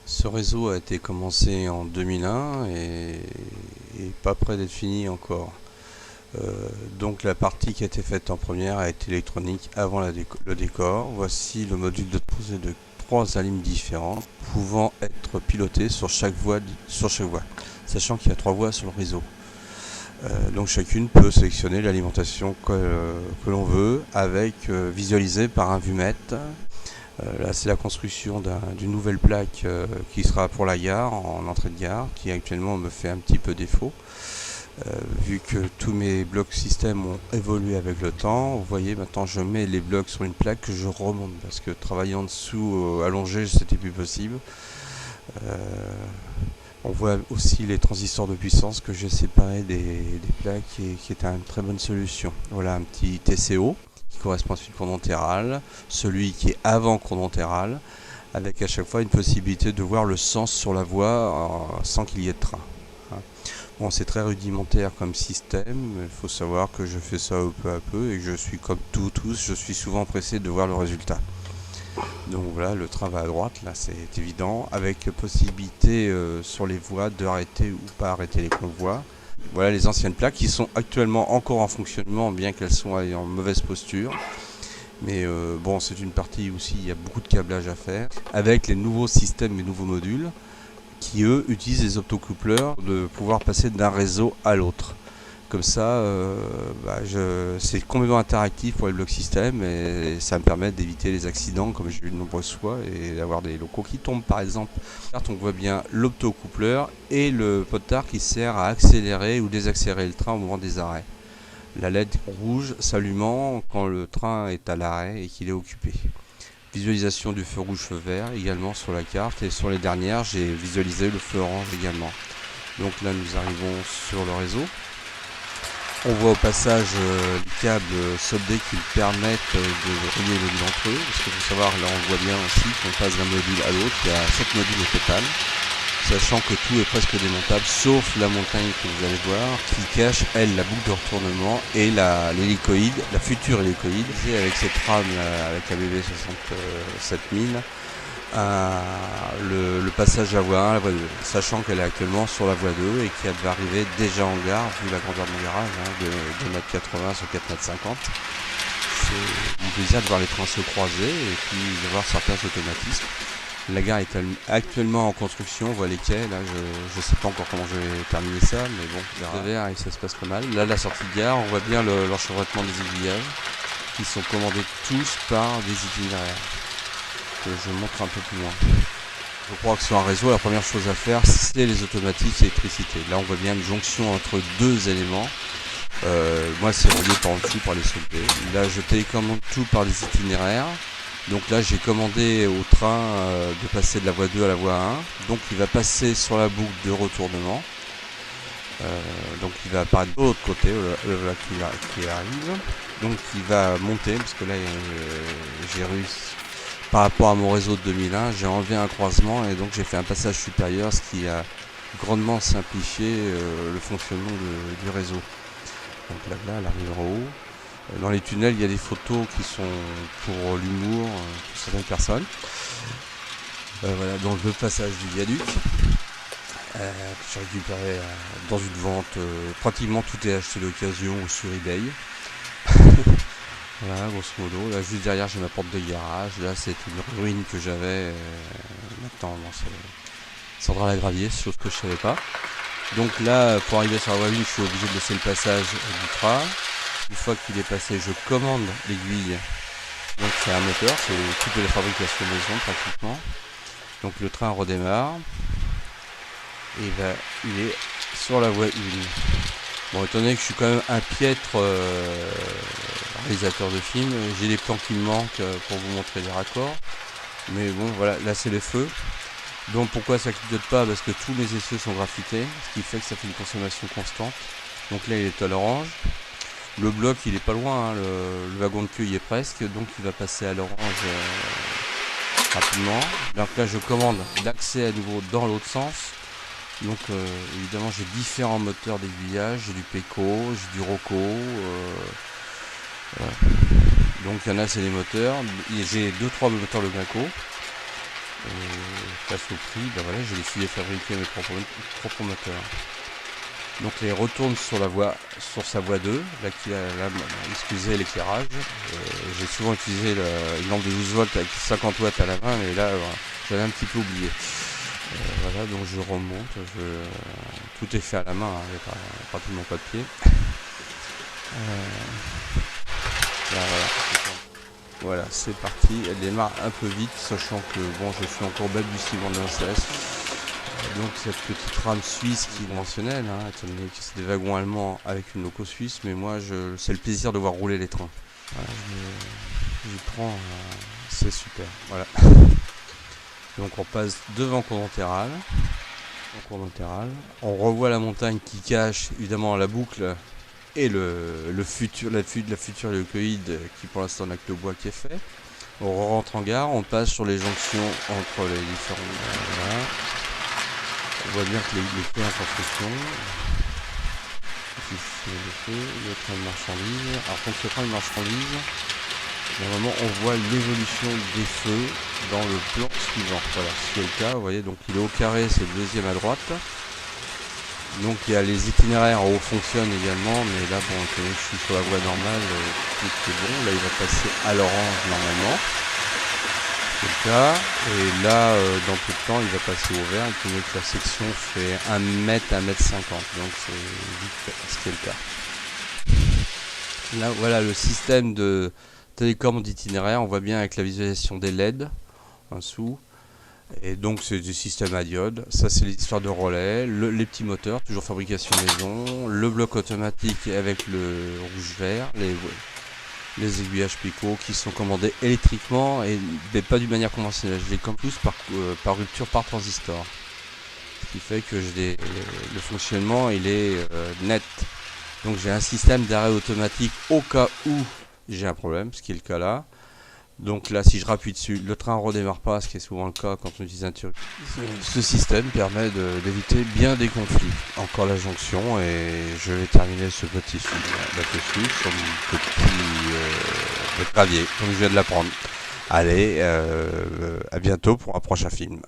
Ce réseau a été commencé en 2001 et pas près d'être fini encore. Donc la partie qui a été faite en première a été électronique avant le décor. Voici le module de posé de 3 alignes différentes pouvant être pilotées sur chaque voie, sachant qu'il y a 3 voies sur le réseau. Donc chacune peut sélectionner l'alimentation que l'on veut avec visualisée par un vumètre. Là, c'est la construction d'une nouvelle plaque qui sera pour la gare, en entrée de gare, qui actuellement me fait un petit peu défaut. Vu que tous mes blocs système ont évolué avec le temps, vous voyez, maintenant je mets les blocs sur une plaque que je remonte, parce que travailler en dessous, allongé, c'était plus possible. On voit aussi les transistors de puissance que j'ai séparés des plaques et qui est une très bonne solution. Voilà un petit TCO qui correspond à celui de Condontéral, celui qui est avant Condontéral, avec à chaque fois une possibilité de voir le sens sur la voie sans qu'il y ait de train. Bon, c'est très rudimentaire comme système, il faut savoir que je fais ça peu à peu et que je suis comme tous, je suis souvent pressé de voir le résultat. Donc voilà, le train va à droite, là c'est évident, avec possibilité sur les voies d'arrêter ou pas arrêter les convois. Voilà les anciennes plaques qui sont actuellement encore en fonctionnement, bien qu'elles soient en mauvaise posture. Mais bon, c'est une partie aussi, il y a beaucoup de câblage à faire, avec les nouveaux systèmes et nouveaux modules, qui eux utilisent les optocoupleurs de pouvoir passer d'un réseau à l'autre. Comme ça, c'est complètement interactif pour les blocs système et ça me permet d'éviter les accidents comme j'ai eu de nombreuses fois et d'avoir des locaux qui tombent par exemple. On voit bien l'optocoupleur et le potard qui sert à accélérer ou désaccélérer le train au moment des arrêts. La LED rouge s'allumant quand le train est à l'arrêt et qu'il est occupé. Visualisation du feu rouge, feu vert également sur la carte, et sur les dernières j'ai visualisé le feu orange également. Donc là nous arrivons sur le réseau. On voit au passage les câbles soldés qui permettent de relier les modules entre eux, parce qu'il faut savoir, là on voit bien aussi qu'on passe d'un module à l'autre, il y a 7 modules au total, sachant que tout est presque démontable, sauf la montagne que vous allez voir, qui cache, elle, la boucle de retournement et l'hélicoïde, la future hélicoïde, avec cette rame avec ABB 67000, le passage à la voie 1, la voie 2, sachant qu'elle est actuellement sur la voie 2 et qu'elle va arriver déjà en gare, vu la grandeur de mon garage, de 2,80 m sur 4,50 m. C'est un plaisir de voir les trains se croiser et puis de voir certains automatismes. La gare est actuellement en construction, on voit les quais, là je ne sais pas encore comment je vais terminer ça, mais bon, le vert et ça se passe pas mal. Là la sortie de gare, on voit bien l'enchevêtrement des aiguillages, qui sont commandés tous par des itinéraires, que je montre un peu plus loin. Je crois que sur un réseau, la première chose à faire, c'est les automatismes et l'électricité. Là on voit bien une jonction entre deux éléments. Moi c'est relié par en dessous par les soldés. Là je télécommande tout par les itinéraires. Donc là j'ai commandé au train de passer de la voie 2 à la voie 1. Donc il va passer sur la boucle de retournement. Donc il va apparaître de l'autre côté, là qui arrive. Donc il va monter, parce que là j'ai réussi, par rapport à mon réseau de 2001, j'ai enlevé un croisement et donc j'ai fait un passage supérieur, ce qui a grandement simplifié le fonctionnement du réseau. Donc là elle arrive en haut. Dans les tunnels, il y a des photos qui sont pour l'humour, pour certaines personnes. Voilà, donc le passage du viaduc, que j'ai récupéré dans une vente. Pratiquement tout est acheté d'occasion ou sur eBay. Voilà, grosso modo. Là, juste derrière, j'ai ma porte de garage. Là, c'est une ruine que j'avais. Maintenant, bon, c'est Sandra Lagravier, chose que je savais pas. Donc là, pour arriver sur la voie 1, je suis obligé de laisser le passage du train. Une fois qu'il est passé, je commande l'aiguille. Donc c'est un moteur, c'est toute la fabrication maison pratiquement. Donc le train redémarre. Et il est sur la voie 1. Bon, étant donné que je suis quand même un piètre réalisateur de films, j'ai des plans qui me manquent pour vous montrer les raccords. Mais bon, voilà, là c'est les feux. Donc pourquoi ça clignote pas? Parce que tous mes essieux sont graffités, ce qui fait que ça fait une consommation constante. Donc là il est à l'orange. Le bloc il est pas loin, hein, le wagon de queue il est presque, donc il va passer à l'orange rapidement. Donc là je commande l'accès à nouveau dans l'autre sens. Donc évidemment j'ai différents moteurs d'aiguillage, j'ai du Peco, j'ai du Rocco. Voilà. Donc il y en a c'est les moteurs, j'ai 2-3 moteurs de Gnaco. passe au prix, ben voilà, j'ai décidé de fabriquer mes propres moteurs. Donc les retourne sur sa voie 2, là qui a là, excusez l'éclairage. J'ai souvent utilisé une lampe de 12 volts avec 50 watts à la main, mais là j'avais un petit peu oublié. Voilà, donc je remonte, tout est fait à la main, hein, il n'y a pas pratiquement pas de pied. Là, voilà, c'est parti, elle démarre un peu vite, sachant que bon, je suis encore balbutiement de l'installation. Donc cette petite rame suisse qui est conventionnelle, hein, étant donné que c'est des wagons allemands avec une loco suisse, mais moi c'est le plaisir de voir rouler les trains. Voilà, j'y prends, c'est super. Voilà. Donc on passe devant Cournon-Terral. On revoit la montagne qui cache évidemment la boucle et la future hélicoïde qui pour l'instant n'a que le bois qui est fait. On rentre en gare, on passe sur les jonctions entre les différents. Voilà. On voit bien que les quais en construction. Ici, le train de marchandises. Alors, quand ce train de marchandises, normalement, on voit l'évolution des feux dans le plan suivant. Voilà, ce qui est le cas. Vous voyez, donc il est au carré, c'est le deuxième à droite. Donc, il y a les itinéraires en haut fonctionnent également, mais là, bon, je suis sur la voie normale, tout est bon. Là, il va passer à l'orange normalement. C'est le cas, et là dans peu de temps il va passer au vert, étant donné que la section fait 1 mètre, 1 mètre 50, donc c'est vite fait, ce qui est le cas. Là voilà le système de télécommande d'itinéraire, on voit bien avec la visualisation des LED en dessous, et donc c'est du système à diode, ça c'est les histoires de relais, les petits moteurs, toujours fabrication maison, le bloc automatique avec le rouge-vert, les aiguillages picots qui sont commandés électriquement mais pas d'une manière conventionnelle. Je les commande tous par rupture par transistor. Ce qui fait que le fonctionnement il est net. Donc j'ai un système d'arrêt automatique au cas où j'ai un problème, ce qui est le cas là. Donc là si je rappuie dessus, le train ne redémarre pas, ce qui est souvent le cas quand on utilise un turbo. Ce système permet d'éviter bien des conflits. Encore la jonction et je vais terminer ce petit film là-dessus sur mon petit clavier, comme je viens de l'apprendre. Allez, à bientôt pour un prochain film.